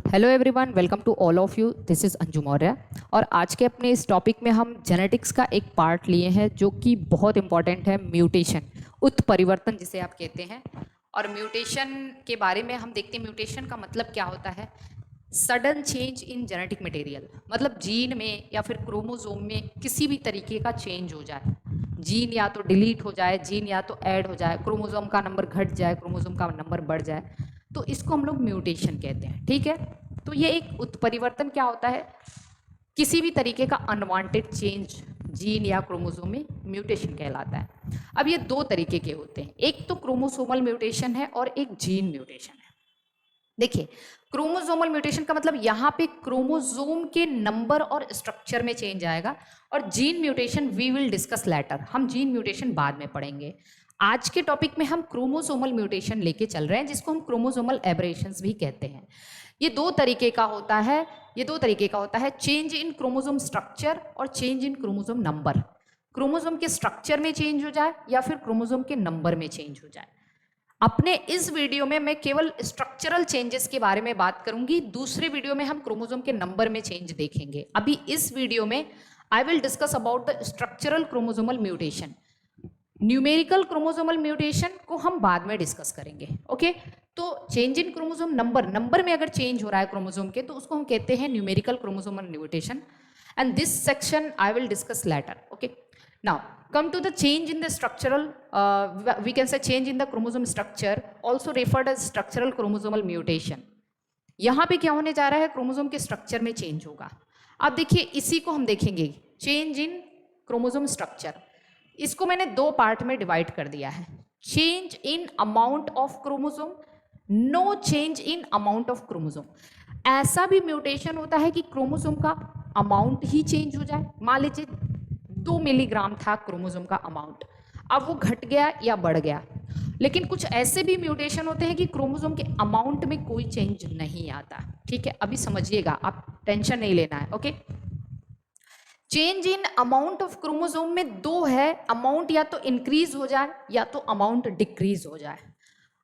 Hello everyone, welcome to all of you. This is Anju Maurya और आज के अपने इस टॉपिक में हम जेनेटिक्स का एक पार्ट लिए हैं जो कि बहुत इंपॉर्टेंट है, म्यूटेशन, उत्परिवर्तन जिसे आप कहते हैं। और म्यूटेशन के बारे में हम देखते हैं म्यूटेशन का मतलब क्या होता है। Sudden change in genetic material, मतलब जीन में या फिर क्रोमोसोम में किसी भी तरीके का चेंज हो जाए। जीन या तो डिलीट हो जाए, जीन या तो ऐड हो जाए, क्रोमोसोम का नंबर घट जाए, क्रोमोसोम का नंबर बढ़ जाए, तो इसको हम लोग म्यूटेशन कहते हैं। ठीक है, तो ये एक उत्परिवर्तन क्या होता है, किसी भी तरीके का अनवांटेड चेंज जीन या क्रोमोसोम में म्यूटेशन कहलाता है। अब ये दो तरीके के होते हैं, एक तो क्रोमोसोमल म्यूटेशन है और एक जीन म्यूटेशन है। देखिए, क्रोमोसोमल म्यूटेशन का मतलब यहाँ पे क्रोमोसोम के नंबर और स्ट्रक्चर में चेंज आएगा, और gene mutation we will discuss later, हम जीन म्यूटेशन बाद में पढ़ेंगे। आज के टॉपिक में हम क्रोमोसोमल म्यूटेशन लेके चल रहे हैं, जिसको हम क्रोमोसोमल एबरेशंस भी कहते हैं। ये दो तरीके का होता है, चेंज इन क्रोमोसोम स्ट्रक्चर और change in chromosome number. Chromosome के स्ट्रक्चर में चेंज हो जाए या फिर क्रोमोसोम के नंबर में चेंज हो जाए। अपने इस वीडियो में मैं केवल स्ट्रक्चरल चेंजेस के बारे में बात करूंगी, दूसरे वीडियो में हम क्रोमोसोम के नंबर में चेंज देखेंगे। अभी इस वीडियो में I will discuss about the structural chromosomal mutation. Numerical chromosomal mutation को हम बाद में डिस्कस करेंगे। ओके, तो चेंज इन क्रोमोसोम नंबर में अगर चेंज हो रहा है क्रोमोसोम के, तो उसको हम कहते हैं numerical chromosomal mutation, and this section I will discuss letter. Okay, now come to the change in the structural, we can say change in the chromosome structure, also referred as structural chromosomal mutation। यहाँ पे क्या होने जा रहा है, chromosome के structure में change होगा। अब देखिए, इसी को हम देखेंगे, चेंज इन क्रोमोसोम स्ट्रक्चर। इसको मैंने दो पार्ट में डिवाइड कर दिया है, change in amount of chromosome, no change in amount of chromosome. ऐसा भी म्यूटेशन होता है कि क्रोमोसोम का अमाउंट ही चेंज हो जाए। मान लीजिए 2 मिलीग्राम था क्रोमोसोम का अमाउंट, अब वो घट गया या बढ़ गया। लेकिन कुछ ऐसे भी म्यूटेशन होते हैं कि क्रोमोसोम के अमाउंट में कोई चेंज नहीं आता। ठीक है, अभी समझिएगा, आप टेंशन नहीं लेना है। Okay, change in amount of chromosome में दो है, अमाउंट या तो इंक्रीज हो जाए या तो अमाउंट डिक्रीज हो जाए।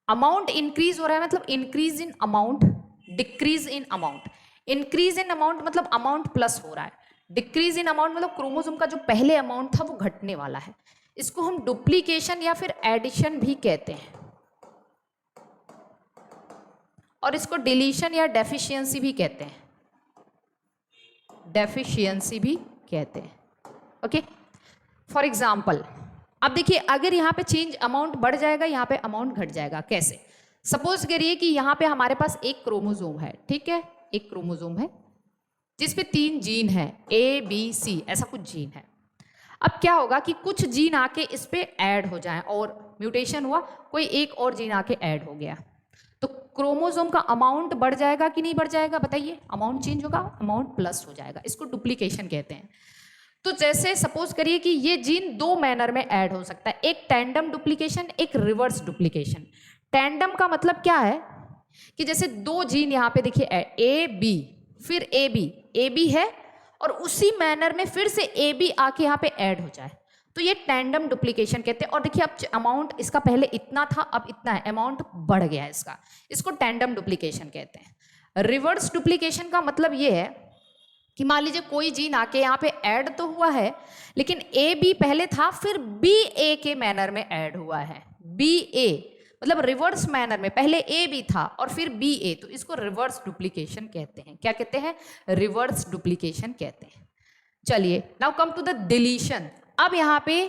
अमाउंट इंक्रीज हो रहा है मतलब increase in amount, decrease in amount. Increase in amount मतलब अमाउंट प्लस हो रहा है, डिक्रीज इन अमाउंट मतलब क्रोमोसोम का जो पहले अमाउंट था वो घटने वाला है। इसको हम डुप्लीकेशन या फिर एडिशन भी कहते हैं, और इसको डिलीशन या डेफिशिएंसी भी कहते हैं, डेफिशिएंसी भी कहते हैं। ओके, फॉर एग्जाम्पल, अब देखिए, अगर यहाँ पे चेंज अमाउंट बढ़ जाएगा, यहाँ पे अमाउंट घट जाएगा। कैसे? सपोज करिए कि यहाँ पे हमारे पास एक क्रोमोसोम है, ठीक है, एक क्रोमोसोम है जिसपे 3 जीन है, A, B, C, ऐसा कुछ जीन है। अब क्या होगा कि कुछ जीन आके इस पे ऐड हो जाए, और म्यूटेशन हुआ, कोई एक और जीन आके ऐड हो गया, तो क्रोमोसोम का अमाउंट बढ़ जाएगा कि नहीं बढ़ जाएगा? बताइए, अमाउंट चेंज होगा, अमाउंट प्लस हो जाएगा, इसको डुप्लीकेशन कहते हैं। तो जैसे सपोज करिए कि ये जीन 2 मैनर में ऐड हो सकता है, एक टैंडम डुप्लीकेशन, एक रिवर्स डुप्लीकेशन। टैंडम का मतलब क्या है कि जैसे 2 जीन यहाँ पे देखिए, A, B, फिर ए बी है, और उसी मैनर में फिर से ए बी आके यहाँ पे ऐड हो जाए, तो ये टैंडम डुप्लीकेशन कहते हैं। और देखिए, अब अमाउंट इसका पहले इतना था, अब इतना है, अमाउंट बढ़ गया इसका, इसको टैंडम डुप्लीकेशन कहते हैं। रिवर्स डुप्लीकेशन का मतलब ये है कि मान लीजिए कोई जीन आके यहाँ पे ऐड तो हुआ है, लेकिन ए बी पहले था, फिर बी ए के मैनर में ऐड हुआ है। बी ए मतलब रिवर्स मैनर में, पहले ए बी था और फिर बी ए, तो इसको रिवर्स डुप्लीकेशन कहते हैं। क्या कहते हैं? रिवर्स डुप्लीकेशन कहते हैं। चलिए, now come to the deletion. अब यहाँ पे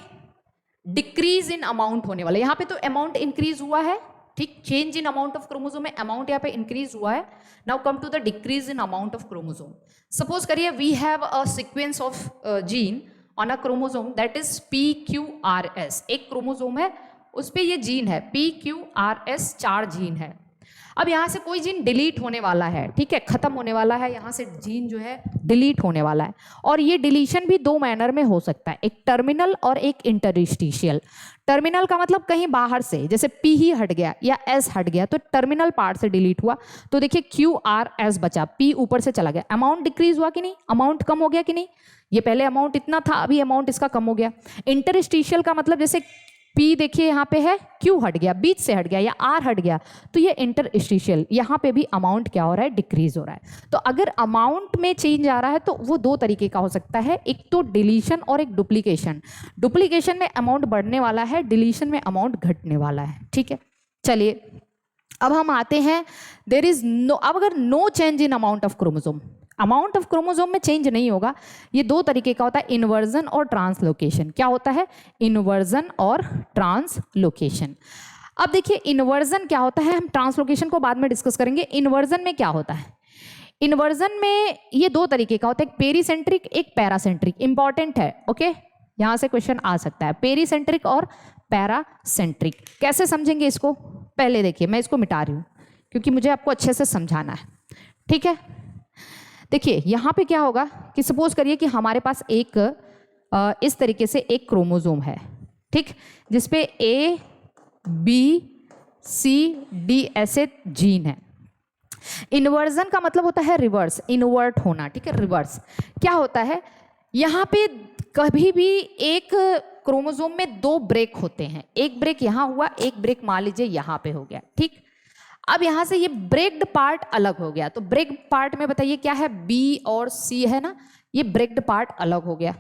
डिक्रीज इन अमाउंट होने वाला है, यहाँ पे तो अमाउंट इंक्रीज हुआ है, ठीक, change in amount of chromosome में अमाउंट यहाँ पे इंक्रीज हुआ है। Now come to the decrease in amount of chromosome. Suppose करिए we have a sequence of gene on a chromosome that is PQRS। एक क्रोमोसोम है, उस पर ये जीन है PQRS, 4 जीन है। अब यहाँ से कोई जीन डिलीट होने वाला है, ठीक है, खत्म होने वाला है, यहाँ से जीन जो है डिलीट होने वाला है, और ये डिलीशन भी 2 मैनर में हो सकता है, एक टर्मिनल और एक इंटरस्टिशियल। टर्मिनल का मतलब कहीं बाहर से, जैसे P ही हट गया या S हट गया, तो टर्मिनल पार्ट से डिलीट हुआ, तो देखिए QRS बचा, P ऊपर से चला गया, अमाउंट डिक्रीज हुआ कि नहीं, अमाउंट कम हो गया कि नहीं, ये पहले अमाउंट इतना था, अभी अमाउंट इसका कम हो गया। इंटरस्टिशियल का मतलब जैसे P देखिए यहाँ पे है, Q हट गया, बीच से हट गया, या R हट गया, तो ये इंटरस्टिशियल, यहाँ पे भी अमाउंट क्या हो रहा है, डिक्रीज हो रहा है। तो अगर अमाउंट में चेंज आ रहा है तो वो दो तरीके का हो सकता है, एक तो डिलीशन और एक डुप्लीकेशन। डुप्लीकेशन में अमाउंट बढ़ने वाला है, डिलीशन में अमाउंट घटने वाला है, ठीक है। चलिए अब हम आते हैं, देयर इज नो, अब अगर no change in amount of chromosome, amount of chromosome में चेंज नहीं होगा, ये दो तरीके का होता है, इन्वर्जन और ट्रांसलोकेशन। क्या होता है, इन्वर्जन और ट्रांसलोकेशन। अब देखिए इन्वर्जन क्या होता है, हम ट्रांसलोकेशन को बाद में डिस्कस करेंगे। इन्वर्जन में क्या होता है, इन्वर्जन में ये दो तरीके का होता है, एक पेरीसेंट्रिक एक पैरासेंट्रिक। इंपॉर्टेंट है, ओके, यहां से क्वेश्चन आ सकता है, पेरीसेंट्रिक और पैरासेंट्रिक। कैसे समझेंगे इसको, पहले देखिए मैं इसको मिटा रही हूं क्योंकि मुझे आपको अच्छे से समझाना है, ठीक है। देखिए यहाँ पे क्या होगा कि सपोज करिए कि हमारे पास एक इस तरीके से एक क्रोमोसोम है, ठीक, जिसपे A, B, C, D ऐसे जीन है। इन्वर्जन का मतलब होता है रिवर्स, इन्वर्ट होना, ठीक है, रिवर्स। क्या होता है, यहाँ पे कभी भी एक क्रोमोसोम में दो ब्रेक होते हैं, एक ब्रेक यहाँ हुआ, एक ब्रेक मान लीजिए यहाँ पे हो गया, ठीक। अब यहां से ये ब्रेक्ड पार्ट अलग हो गया, तो ब्रेक पार्ट में बताइए क्या है, B और C है ना, ये ब्रेक्ड पार्ट अलग हो गया।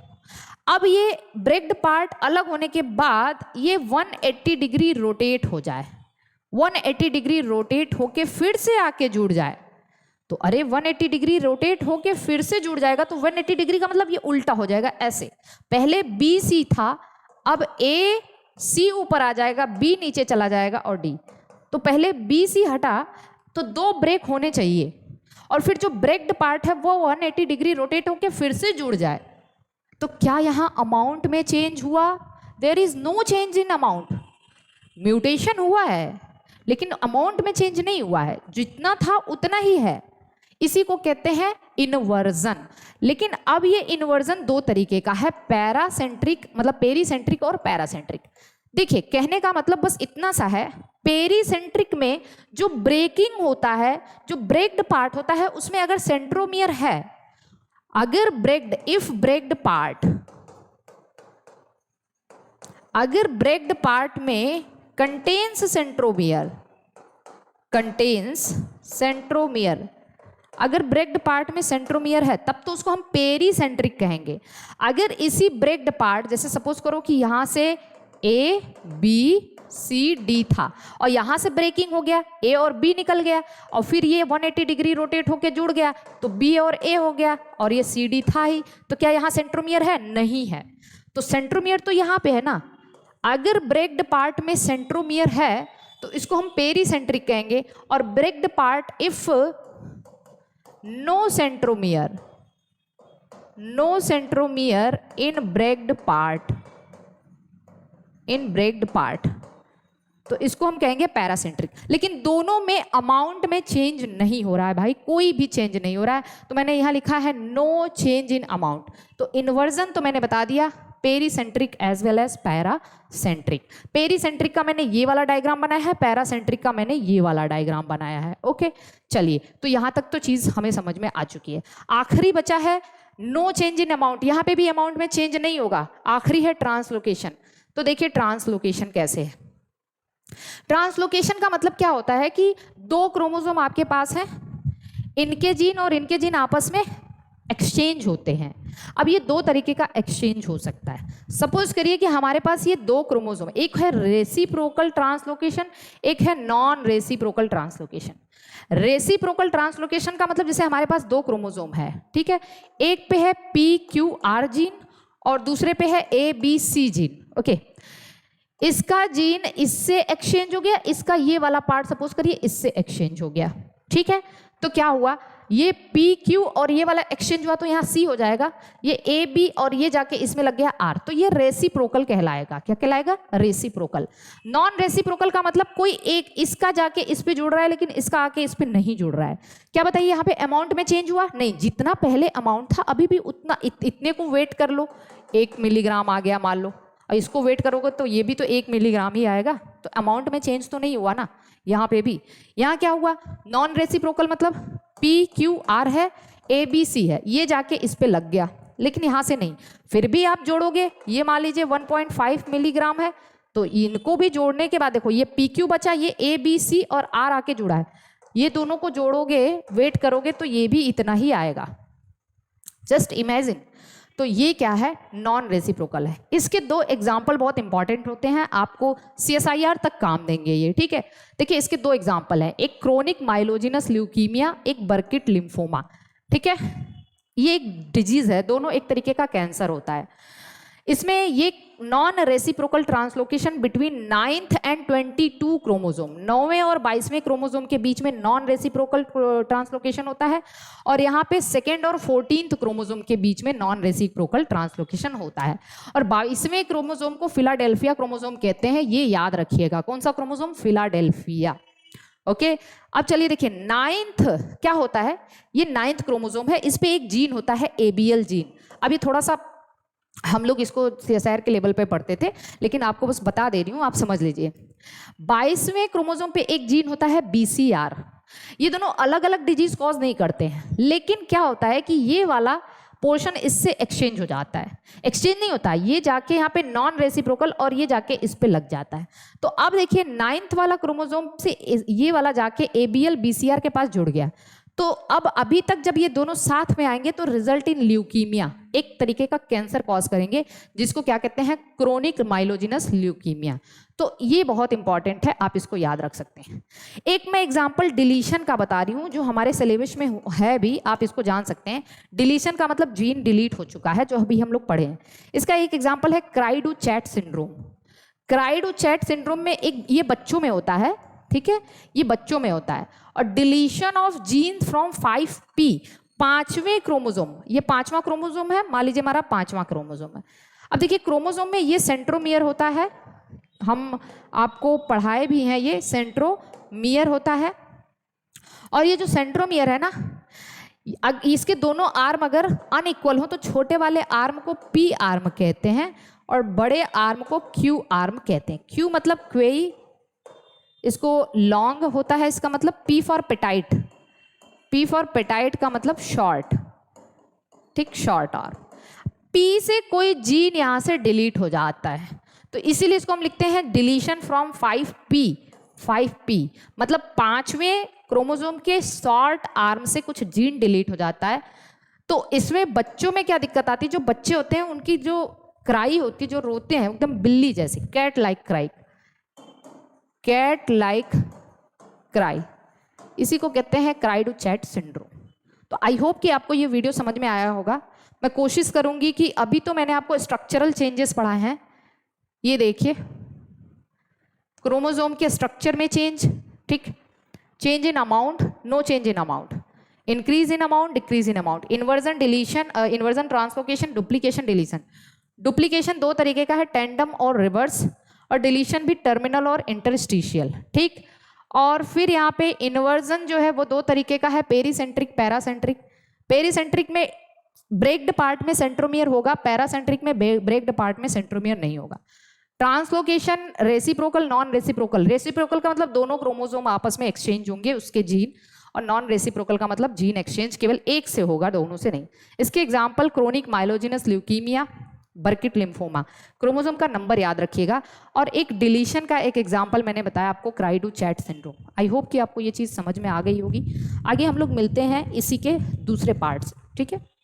अब ये ब्रेक्ड पार्ट अलग होने के बाद ये 180 डिग्री रोटेट हो जाए, 180 डिग्री रोटेट होके फिर से आके जुड़ जाए, तो अरे 180 डिग्री रोटेट होके फिर से जुड़ जाएगा, तो 180 डिग्री का मतलब ये उल्टा हो जाएगा ऐसे, पहले BC था, अब AC ऊपर आ जाएगा, B नीचे चला जाएगा और D, तो पहले BC हटा तो दो ब्रेक होने चाहिए, और फिर जो ब्रेक्ड पार्ट है वो 180 डिग्री रोटेट होके फिर से जुड़ जाए। तो क्या यहाँ अमाउंट में चेंज हुआ, there is no change in amount, mutation हुआ है लेकिन अमाउंट में चेंज नहीं हुआ है, जितना था उतना ही है, इसी को कहते हैं इन्वर्जन। लेकिन अब ये इन्वर्जन दो तरीके का है, पैरासेंट्रिक मतलब पेरीसेंट्रिक और पैरासेंट्रिक। देखिए कहने का मतलब बस इतना सा है, पेरीसेंट्रिक में जो ब्रेकिंग होता है, जो ब्रेक्ड पार्ट होता है, उसमें अगर सेंट्रोमियर है, अगर ब्रेक्ड, इफ ब्रेक्ड पार्ट, अगर ब्रेक्ड पार्ट में कंटेन्स सेंट्रोमियर, कंटेन्स सेंट्रोमियर, अगर ब्रेक्ड पार्ट में सेंट्रोमियर है तब तो उसको हम पेरीसेंट्रिक कहेंगे। अगर इसी ब्रेक्ड पार्ट, जैसे सपोज करो कि यहां से A, B, C, D था और यहां से ब्रेकिंग हो गया, A और B निकल गया और फिर ये 180 डिग्री रोटेट होके जुड़ गया, तो B और A हो गया और ये C, D था ही, तो क्या यहां सेंट्रोमियर है, नहीं है, तो सेंट्रोमियर तो यहां पे है ना। अगर ब्रेक्ड पार्ट में सेंट्रोमियर है तो इसको हम पेरीसेंट्रिक कहेंगे, और breaked part if no centromere, no centromere in breaked part, in breaked part, तो इसको हम कहेंगे पैरासेंट्रिक। लेकिन दोनों में अमाउंट में चेंज नहीं हो रहा है भाई, कोई भी चेंज नहीं हो रहा है, तो मैंने यहां लिखा है नो चेंज इन अमाउंट। तो इन्वर्जन तो मैंने बता दिया, pericentric as well as paracentric. Pericentric का मैंने ये वाला डायग्राम बनाया है, पैरासेंट्रिक का मैंने ये वाला डायग्राम बनाया है, ओके। चलिए तो यहां तक तो चीज हमें समझ में आ चुकी है। आखिरी बचा है नो चेंज इन अमाउंट, यहां पे भी अमाउंट में चेंज नहीं होगा, आखिरी है ट्रांसलोकेशन। तो देखिए ट्रांसलोकेशन कैसे है। ट्रांसलोकेशन का मतलब क्या होता है कि दो क्रोमोसोम आपके पास हैं, इनके जीन और इनके जीन आपस में एक्सचेंज होते हैं। अब ये दो तरीके का एक्सचेंज हो सकता है। सपोज करिए कि हमारे पास ये दो क्रोमोसोम, एक है रेसिप्रोकल ट्रांसलोकेशन, एक है non reciprocal translocation. Reciprocal translocation का मतलब जैसे हमारे पास दो क्रोमोसोम है, ठीक है, एक पे है PQR जीन और दूसरे पे है ABC जीन, ओके। इसका जीन इससे एक्सचेंज हो गया, इसका ये वाला पार्ट सपोज करिए इससे एक्सचेंज हो गया, ठीक है। तो क्या हुआ, ये PQ और ये वाला एक्सचेंज हुआ तो यहाँ C हो जाएगा, ये AB और ये जाके इसमें लग गया R, तो ये रेसिप्रोकल कहलाएगा। क्या कहलाएगा, रेसिप्रोकल। नॉन रेसिप्रोकल का मतलब कोई एक इसका जाके इस पे जुड़ रहा है लेकिन इसका आके इस पे नहीं जुड़ रहा है। क्या बताइए यहाँ पे अमाउंट में चेंज हुआ, नहीं, जितना पहले अमाउंट था अभी भी उतना, इतने को वेट कर लो, 1 मिलीग्राम आ गया मान लो, और इसको वेट करोगे तो ये भी तो 1 मिलीग्राम ही आएगा, तो अमाउंट में चेंज तो नहीं हुआ ना। यहाँ पे भी, यहाँ क्या हुआ, नॉन रेसिप्रोकल मतलब PQR है, ABC है, ये जाके इस पे लग गया, लेकिन यहाँ से नहीं, फिर भी आप जोड़ोगे, ये मान लीजिए 1.5 मिलीग्राम है, तो इनको भी जोड़ने के बाद देखो ये PQ बचा, ये ABC और R आके जुड़ा है, ये दोनों को जोड़ोगे, वेट करोगे तो ये भी इतना ही आएगा। Just imagine. तो ये क्या है, नॉन रेसिप्रोकल है। इसके दो एग्जाम्पल बहुत इंपॉर्टेंट होते हैं, आपको CSIR तक काम देंगे ये, ठीक है। देखिए इसके दो एग्जाम्पल हैं, एक क्रोनिक माइलोजिनस ल्यूकीमिया, एक बर्किट लिम्फोमा, ठीक है। ये एक डिजीज है, दोनों एक तरीके का कैंसर होता है। इसमें ये non reciprocal translocation between 9th and 22 chromosome, 9वें और 22वें क्रोमोसोम के बीच में नॉन रेसिप्रोकल ट्रांसलोकेशन होता है, और यहाँ पे 2nd और 14th क्रोमोसोम के बीच में नॉन रेसिप्रोकल ट्रांसलोकेशन होता है। और 22वें क्रोमोसोम को फिलाडेल्फिया क्रोमोसोम कहते हैं, ये याद रखिएगा। कौन सा क्रोमोसोम, फिलाडेल्फिया, ओके। अब चलिए देखिए 9th क्या होता है, ये 9th क्रोमोसोम है, इस पे एक जीन होता है ABL जीन। अभी थोड़ा सा हम लोग इसको CSIR के लेवल पे पढ़ते थे, लेकिन आपको बस बता दे रही हूँ, आप समझ लीजिए। 22वें क्रोमोसोम पे एक जीन होता है BCR। ये दोनों अलग अलग डिजीज कॉज नहीं करते हैं, लेकिन क्या होता है कि ये वाला पोर्शन इससे एक्सचेंज हो जाता है, एक्सचेंज नहीं होता, ये जाके यहाँ पे नॉन रेसिप्रोकल और ये जाके इस पे लग जाता है। तो अब देखिए 9th वाला क्रोमोसोम से ये वाला जाके ABL BCR के पास जुड़ गया। तो अब अभी तक जब ये दोनों साथ में आएंगे तो रिजल्ट इन ल्यूकीमिया, एक तरीके का कैंसर कॉज करेंगे, जिसको क्या कहते हैं, क्रोनिक माइलोजिनस ल्यूकीमिया। तो ये बहुत इंपॉर्टेंट है, आप इसको याद रख सकते हैं। एक मैं एग्जांपल डिलीशन का बता रही हूँ, जो हमारे सिलेबस में है भी, आप इसको जान सकते हैं। डिलीशन का मतलब जीन डिलीट हो चुका है, जो अभी हम लोग पढ़े हैं। इसका एक एग्जाम्पल है क्राइडू-चैट सिंड्रोम। क्राइडू-चैट सिंड्रोम में एक, ये बच्चों में होता है, ठीक है, ये बच्चों में होता है। और deletion of gene from 5p, 5वें क्रोमोसोम, ये 5वां क्रोमोसोम है, मान लीजिए हमारा 5वां क्रोमोसोम है। अब देखिए क्रोमोसोम में ये सेंट्रोमियर होता है, हम आपको पढ़ाए भी हैं, ये सेंट्रोमियर होता है। और ये जो सेंट्रोमियर है ना, इसके दोनों आर्म अगर अनइक्वल हो तो छोटे वाले आर्म को P आर्म कहते हैं और बड़े आर्म को Q आर्म कहते हैं। Q मतलब क्वेई, इसको लॉन्ग होता है, इसका मतलब P for petite, P for petite का मतलब शॉर्ट, ठीक, शॉर्ट आर्म। P से कोई जीन यहाँ से डिलीट हो जाता है, तो इसीलिए इसको हम लिखते हैं डिलीशन फ्रॉम 5p, 5p मतलब 5वें क्रोमोसोम के शॉर्ट आर्म से कुछ जीन डिलीट हो जाता है। तो इसमें बच्चों में क्या दिक्कत आती है, जो बच्चे होते हैं उनकी जो क्राई होती है, जो रोते हैं एकदम बिल्ली जैसी, cat like cry, cat like cry, इसी को कहते हैं क्राइडू-चैट सिंड्रोम। तो आई होप कि आपको ये वीडियो समझ में आया होगा। मैं कोशिश करूंगी कि अभी तो मैंने आपको स्ट्रक्चरल चेंजेस पढ़ाए हैं, ये देखिए क्रोमोसोम के स्ट्रक्चर में चेंज, ठीक, change in amount, no change in amount, increase in amount, decrease in amount, inversion deletion, inversion translocation, duplication deletion. Duplication दो तरीके का है, टेंडम और रिवर्स, और डिलीशन भी टर्मिनल और इंटरस्टिशियल, ठीक। और फिर यहाँ पे इन्वर्जन जो है वो दो तरीके का है, पेरीसेंट्रिक, पैरासेंट्रिक। पेरीसेंट्रिक में ब्रेक्ड पार्ट में सेंट्रोमियर होगा, पैरासेंट्रिक में ब्रेक्ड पार्ट में सेंट्रोमियर नहीं होगा। Translocation reciprocal, non reciprocal. Reciprocal का मतलब दोनों क्रोमोसोम आपस में एक्सचेंज होंगे उसके जीन, और नॉन रेसिप्रोकल का मतलब जीन एक्सचेंज केवल एक से होगा, दोनों से नहीं। इसके example chronic myelogenous leukaemia, Burkitt lymphoma. Chromosome का नंबर याद रखिएगा। और एक डिलीशन का एक एग्जाम्पल मैंने बताया आपको, क्राइडू-चैट सिंड्रोम। आई होप कि आपको ये चीज़ समझ में आ गई होगी। आगे हम लोग मिलते हैं इसी के दूसरे पार्ट से, ठीक है।